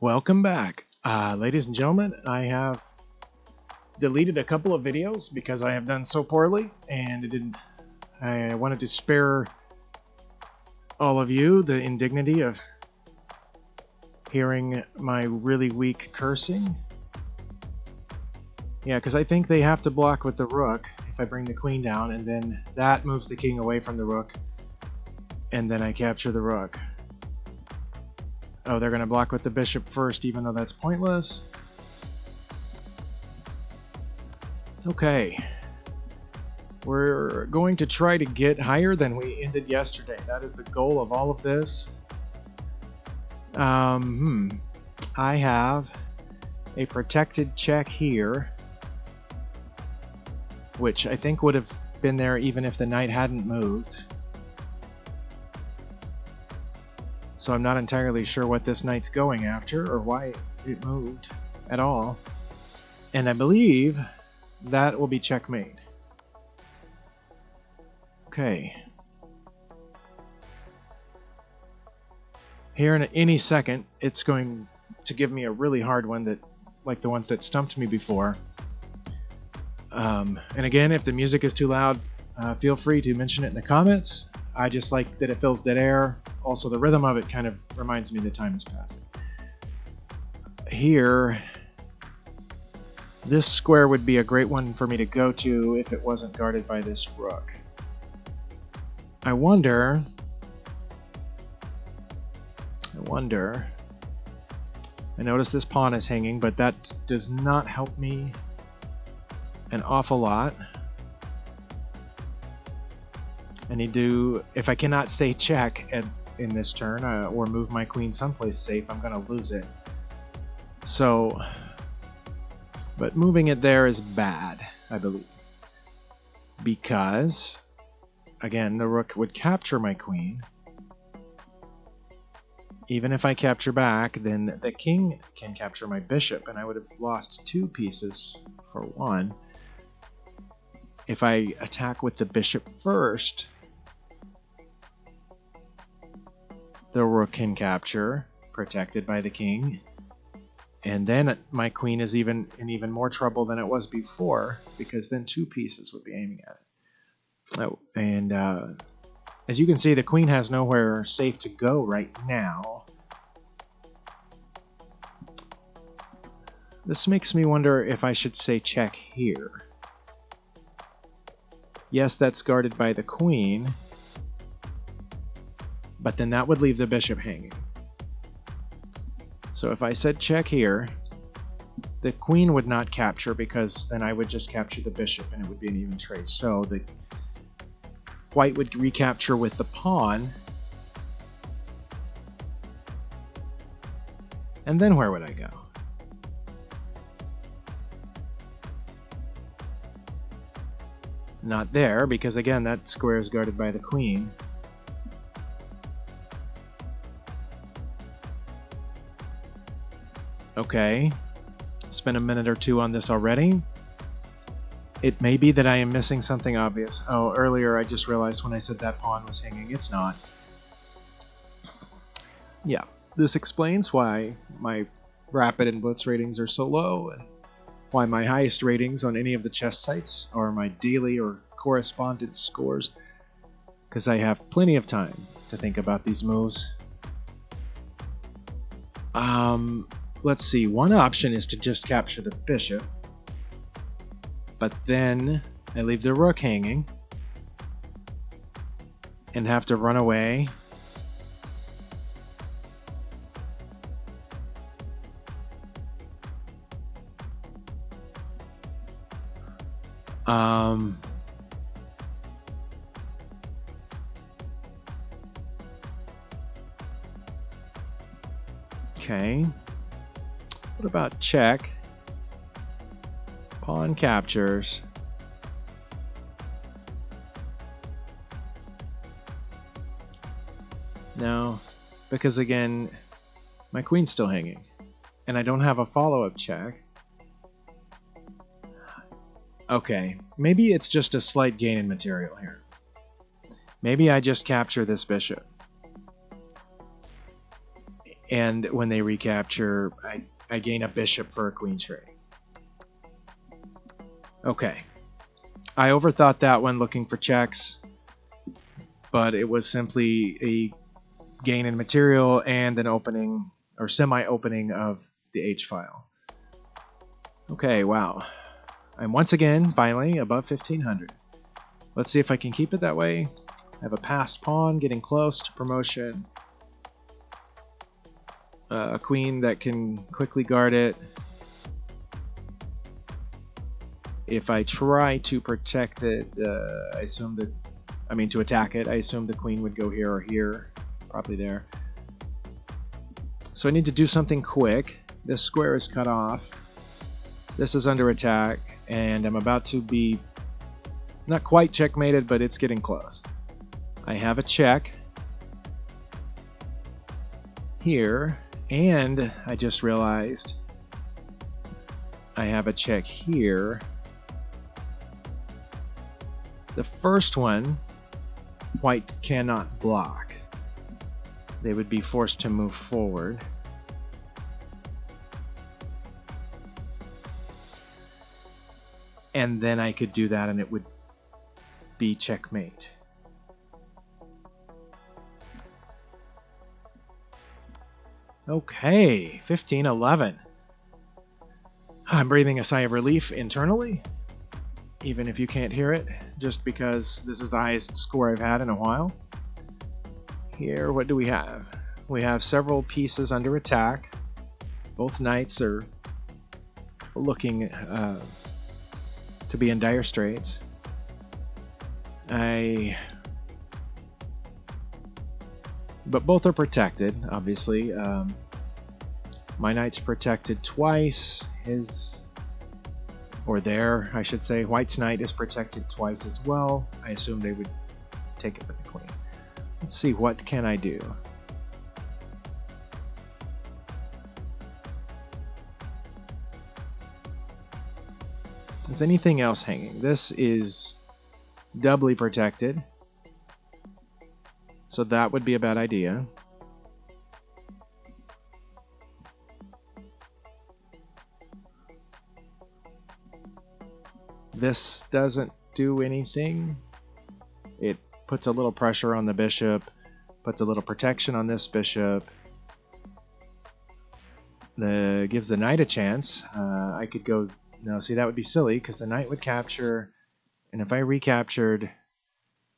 Welcome back. Ladies and gentlemen, I have deleted a couple of videos because I have done so poorly, and I wanted to spare all of you the indignity of hearing my really weak cursing. Yeah, because I think they have to block with the rook if I bring the queen down, and then that moves the king away from the rook, and then I capture the rook. Oh, they're going to block with the bishop first, even though that's pointless. Okay. We're going to try to get higher than we ended yesterday. That is the goal of all of this. I have a protected check here, which I think would have been there even if the knight hadn't moved. So I'm not entirely sure what this knight's going after or why it moved at all. And I believe that will be checkmate. Okay. Here in any second, it's going to give me a really hard one that, like the ones that stumped me before. And again, if the music is too loud, feel free to mention it in the comments. I just like that it fills dead air. Also, the rhythm of it kind of reminds me the time is passing. Here, this square would be a great one for me to go to if it wasn't guarded by this rook. I wonder. I notice this pawn is hanging, but that does not help me an awful lot. I need to, if I cannot say check in this turn or move my queen someplace safe, I'm going to lose it. So, but moving it there is bad, I believe. Because, again, the rook would capture my queen. Even if I capture back, then the king can capture my bishop, and I would have lost 2 pieces for 1. If I attack with the bishop first, the rook can capture, protected by the king. And then my queen is in even more trouble than it was before, because then 2 pieces would be aiming at it. Oh, and as you can see, the queen has nowhere safe to go right now. This makes me wonder if I should say check here. Yes, that's guarded by the queen, but then that would leave the bishop hanging. So if I said check here, the queen would not capture, because then I would just capture the bishop and it would be an even trade. So the white would recapture with the pawn. And then where would I go? Not there, because again, that square is guarded by the queen. Okay, spent a minute or 2 on this already. It may be that I am missing something obvious. Oh, earlier I just realized when I said that pawn was hanging, it's not. Yeah, this explains why my rapid and blitz ratings are so low, and why my highest ratings on any of the chess sites are my daily or correspondence scores, because I have plenty of time to think about these moves. Let's see, one option is to just capture the bishop, but then I leave the rook hanging and have to run away. Okay. What about check? Pawn captures. No, because again, my queen's still hanging, and I don't have a follow-up check. Okay, maybe it's just a slight gain in material here. Maybe I just capture this bishop. And when they recapture, I gain a bishop for a queen trade. Okay. I overthought that one looking for checks, but it was simply a gain in material and an opening or semi-opening of the H-file. Okay, wow. I'm once again, finally, above 1500. Let's see if I can keep it that way. I have a passed pawn, getting close to promotion. A queen that can quickly guard it. If I try to protect it, I assume that, to attack it, I assume the queen would go here or here, probably there. So I need to do something quick. This square is cut off. This is under attack, and I'm about to be not quite checkmated, but it's getting close. I have a check here, and I just realized I have a check here. The first one, white cannot block. They would be forced to move forward. And then I could do that and it would be checkmate. Okay, 1511. I'm breathing a sigh of relief internally, even if you can't hear it, just because this is the highest score I've had in a while. Here, what do we have? We have several pieces under attack. Both knights are looking to be in dire straits. But both are protected, obviously. My knight's protected twice. I should say, white's knight is protected twice as well. I assume they would take it with the queen. Let's see, what can I do? Is anything else hanging? This is doubly protected, so that would be a bad idea. This doesn't do anything. It puts a little pressure on the bishop, puts a little protection on this bishop. Gives the knight a chance. I could go... No, see, that would be silly because the knight would capture, and if I recaptured,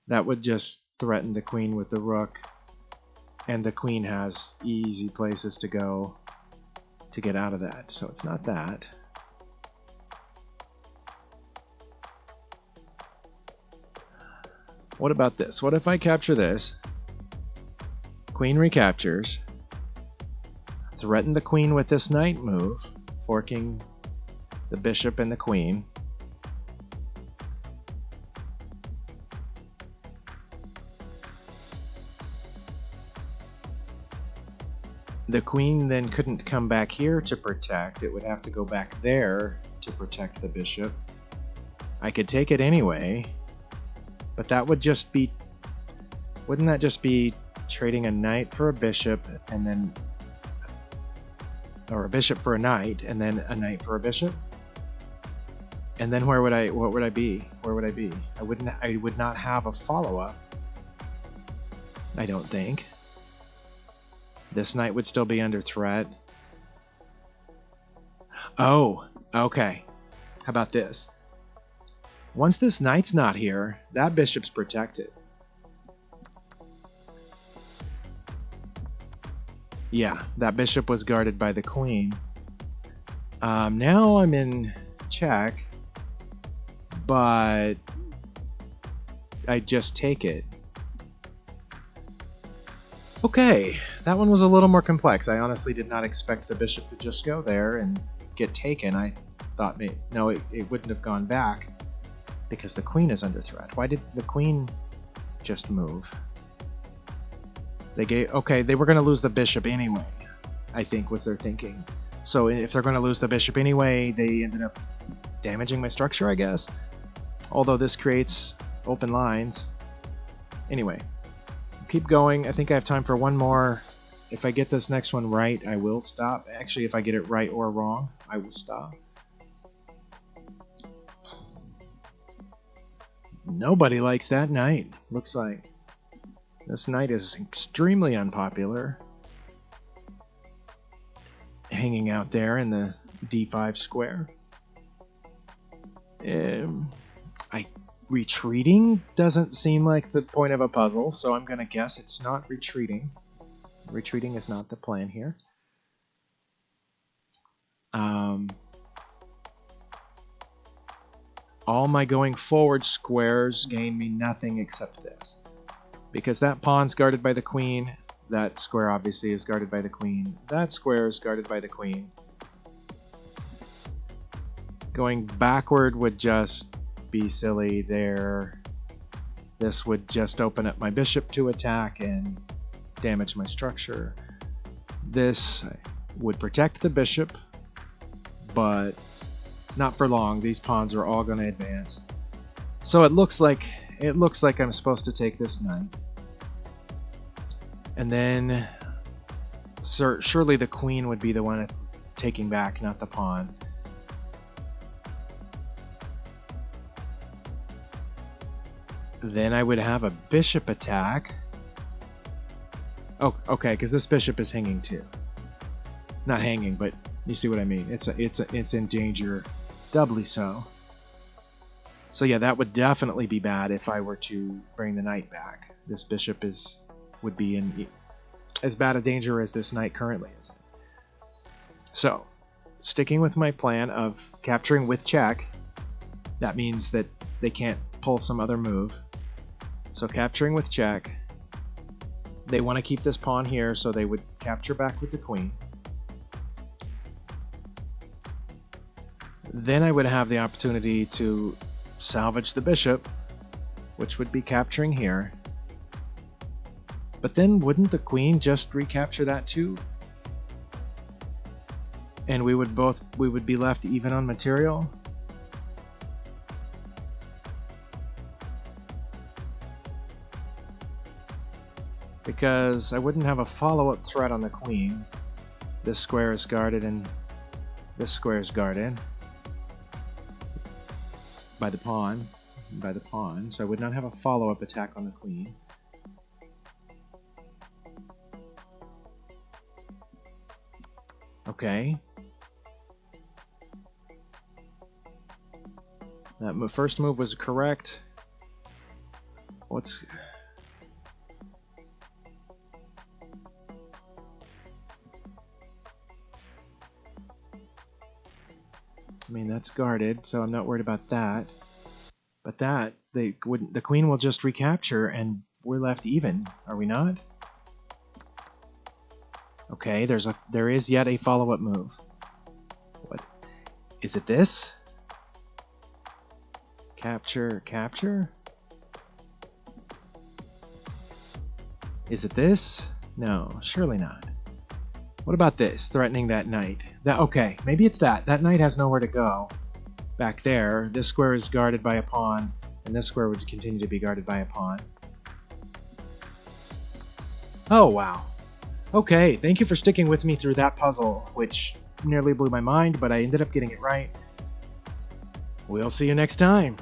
that would just threaten the queen with the rook, and the queen has easy places to go to get out of that, so it's not that. What about this? What if I capture this? Queen recaptures. Threaten the queen with this knight move, forking the bishop and the queen. The queen then couldn't come back here to protect. It would have to go back there to protect the bishop. I could take it anyway, but that would just be... Wouldn't that just be trading a knight for a bishop and then... Or a bishop for a knight and then a knight for a bishop? And then what would I be? Where would I be? I would not have a follow-up. I don't think. This knight would still be under threat. Oh, okay. How about this? Once this knight's not here, that bishop's protected. Yeah, that bishop was guarded by the queen. Now I'm in check, but I just take it. Okay, that one was a little more complex. I honestly did not expect the bishop to just go there and get taken. I thought it wouldn't have gone back because the queen is under threat. Why did the queen just move? Okay, they were going to lose the bishop anyway, I think was their thinking. So if they're going to lose the bishop anyway, they ended up damaging my structure, I guess. Although this creates open lines. Anyway, keep going. I think I have time for one more, If I get this next one right, I will stop. Actually, if I get it right or wrong, I will stop. Nobody likes that knight. Looks like this knight is extremely unpopular. Hanging out there in the d5 square. Retreating doesn't seem like the point of a puzzle, so I'm going to guess it's not retreating. Retreating is not the plan here. All my going forward squares gain me nothing except this. Because that pawn's guarded by the queen, that square obviously is guarded by the queen, that square is guarded by the queen. Going backward would just be silly there. This would just open up my bishop to attack and damage my structure. This would protect the bishop, but not for long. These pawns are all going to advance. So it looks like I'm supposed to take this knight. And then surely the queen would be the one taking back, not the pawn. Then I would have a bishop attack. Oh, okay, because this bishop is hanging too. Not hanging, but you see what I mean. It's in danger, doubly so. So yeah, that would definitely be bad if I were to bring the knight back. This bishop would be in as bad a danger as this knight currently is in. So, sticking with my plan of capturing with check, that means that they can't pull some other move. So capturing with check, they want to keep this pawn here, so they would capture back with the queen. Then I would have the opportunity to salvage the bishop, which would be capturing here. But then wouldn't the queen just recapture that too? And we would be left even on material? Because I wouldn't have a follow-up threat on the queen. This square is guarded and this square is guarded by the pawn, so I would not have a follow-up attack on the queen. Okay. That first move was correct. I mean, that's guarded, so I'm not worried about that. But the queen will just recapture, and we're left even, are we not? Okay, there is yet a follow-up move. What is it? This? Capture? Is it this? No, surely not. What about this? Threatening that knight. Okay, maybe it's that. That knight has nowhere to go. Back there, this square is guarded by a pawn, and this square would continue to be guarded by a pawn. Oh, wow. Okay, thank you for sticking with me through that puzzle, which nearly blew my mind, but I ended up getting it right. We'll see you next time.